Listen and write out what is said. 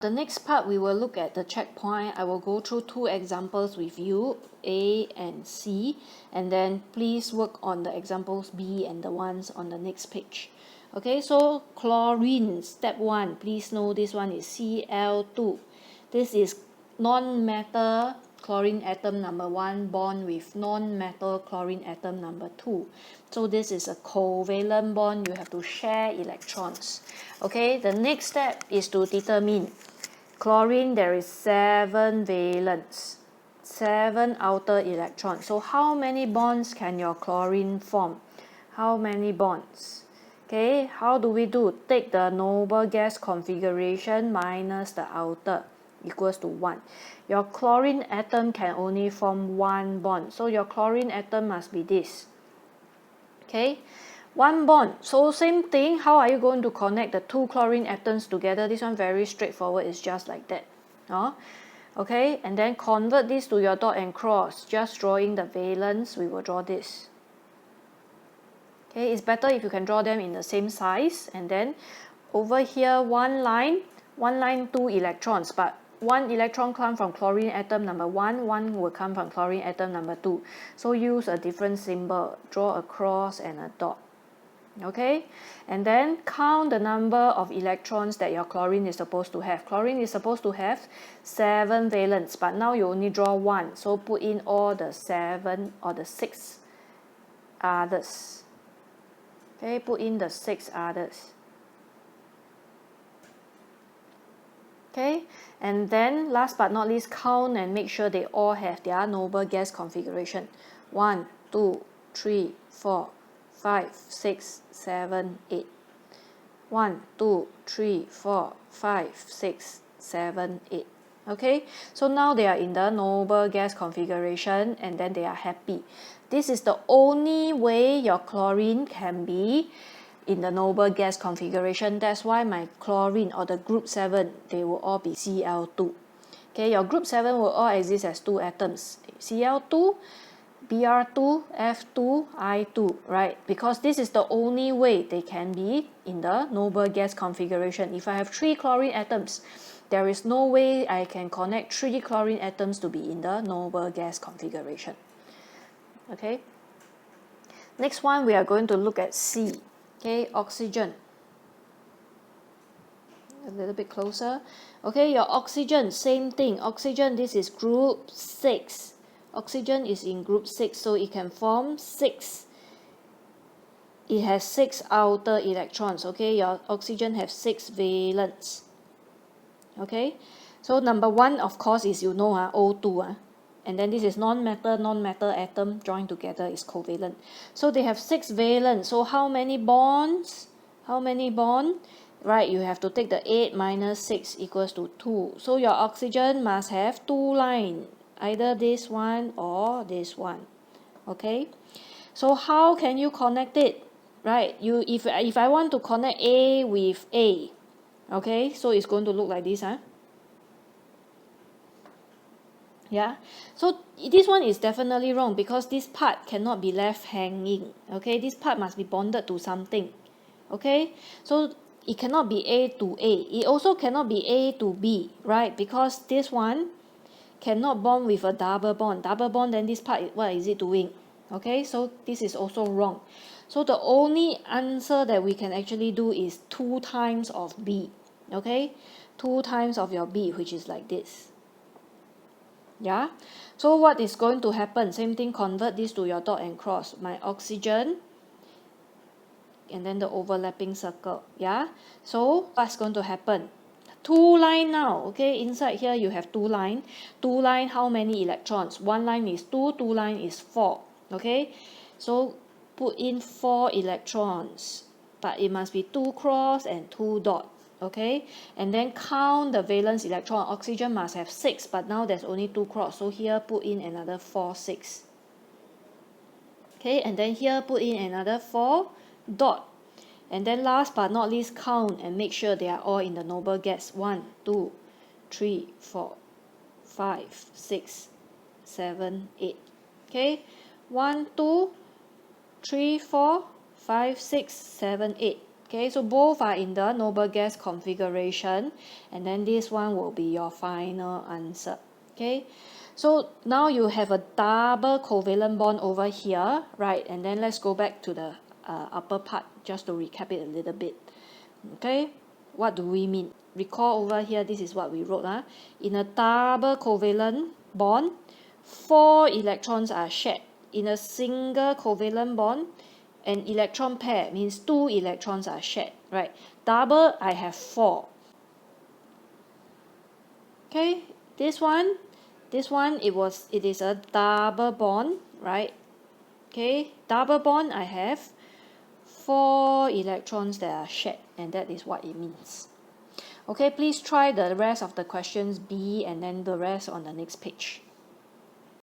The next part, we will look at the checkpoint. I will go through two examples with you, A and C, and then please work on the examples B and the ones on the next page. Okay, so chlorine, step 1. Please know this one is Cl2. This is non-metal chlorine atom number 1 bond with non-metal chlorine atom number 2. So this is a covalent bond. You have to share electrons. Okay, the next step is to determine chlorine. There is 7 valence, 7 outer electrons. So how many bonds can your chlorine form? How many bonds? Okay, how do we do? Take the noble gas configuration minus the outer equals to 1. Your chlorine atom can only form 1 bond. So your chlorine atom must be this. Okay, 1 bond. So same thing, how are you going to connect the 2 chlorine atoms together? This one very straightforward, it's just like that. Okay, and then convert this to your dot and cross. Just drawing the valence, we will draw this. Okay, it's better if you can draw them in the same size. And then over here, one line 2 electrons, but 1 electron comes from chlorine atom number 1, 1 will come from chlorine atom number 2. So use a different symbol, draw a cross and a dot. Okay, and then count the number of electrons that your chlorine is supposed to have. Chlorine is supposed to have 7 valence, but now you only draw 1. So put in all the 7 or the 6 others. Okay, put in the 6 others. Okay, and then last but not least, count and make sure they all have their noble gas configuration. 1, 2, 3, 4, 5, 6, 7, 8. 1, 2, 3, 4, 5, 6, 7, 8. Okay, so now they are in the noble gas configuration and then they are happy. This is the only way your chlorine can be in the noble gas configuration. That's why my chlorine or the group 7, they will all be Cl2. Okay, your group 7 will all exist as 2 atoms. Cl2, Br2, F2, I2, right? Because this is the only way they can be in the noble gas configuration. If I have 3 chlorine atoms, there is no way I can connect 3 chlorine atoms to be in the noble gas configuration. Okay. Next one, we are going to look at C. Okay, oxygen. A little bit closer. Okay, your oxygen, same thing. Oxygen, this is group 6. Oxygen is in group 6, so it can form 6. It has 6 outer electrons. Okay, your oxygen has 6 valence. Okay, so number 1, of course, is O2. And then this is non-metal atom joined together is covalent. So they have 6 valence. So how many bonds? How many bonds? Right, you have to take the 8 minus 6 equals to 2. So your oxygen must have 2 lines, either this one or this one. Okay, so how can you connect it? Right, if I want to connect A with A, okay, so it's going to look like this. Yeah, so this one is definitely wrong because this part cannot be left hanging. Okay, this part must be bonded to something. Okay, so it cannot be A to A. It also cannot be A to B, right? Because this one cannot bond with a double bond. Double bond, then this part, what is it doing? Okay, so this is also wrong. So the only answer that we can actually do is 2 times of B. Okay, 2 times of your B, which is like this. Yeah, so what is going to happen? Same thing, convert this to your dot and cross. My oxygen and then the overlapping circle. Yeah, so what's going to happen? 2 line now. Okay, inside here you have 2 line. 2 line, how many electrons? 1 line is 2, 2 line is 4. Okay, so put in 4 electrons, but it must be 2 cross and 2 dot. Okay, and then count the valence electron. Oxygen must have 6, but now there's only 2 cross, so here put in another 4, 6. Okay, and then here put in another 4 dot. And then last but not least, count and make sure they are all in the noble gas. 1, 2, 3, 4, 5, 6, 7, 8. Okay, 1, 2, 3, 4, 5, 6, 7, 8. Okay, so both are in the noble gas configuration, and then this one will be your final answer. Okay, so now you have a double covalent bond over here, right? And then let's go back to the upper part just to recap it a little bit. Okay, what do we mean? Recall over here, this is what we wrote. In a double covalent bond, 4 electrons are shared. In a single covalent bond, an electron pair means 2 electrons are shared, right? Double, I have 4. Okay, this one, it is a double bond, right? Okay, double bond, I have 4 electrons that are shared, and that is what it means. Okay, please try the rest of the questions B and then the rest on the next page.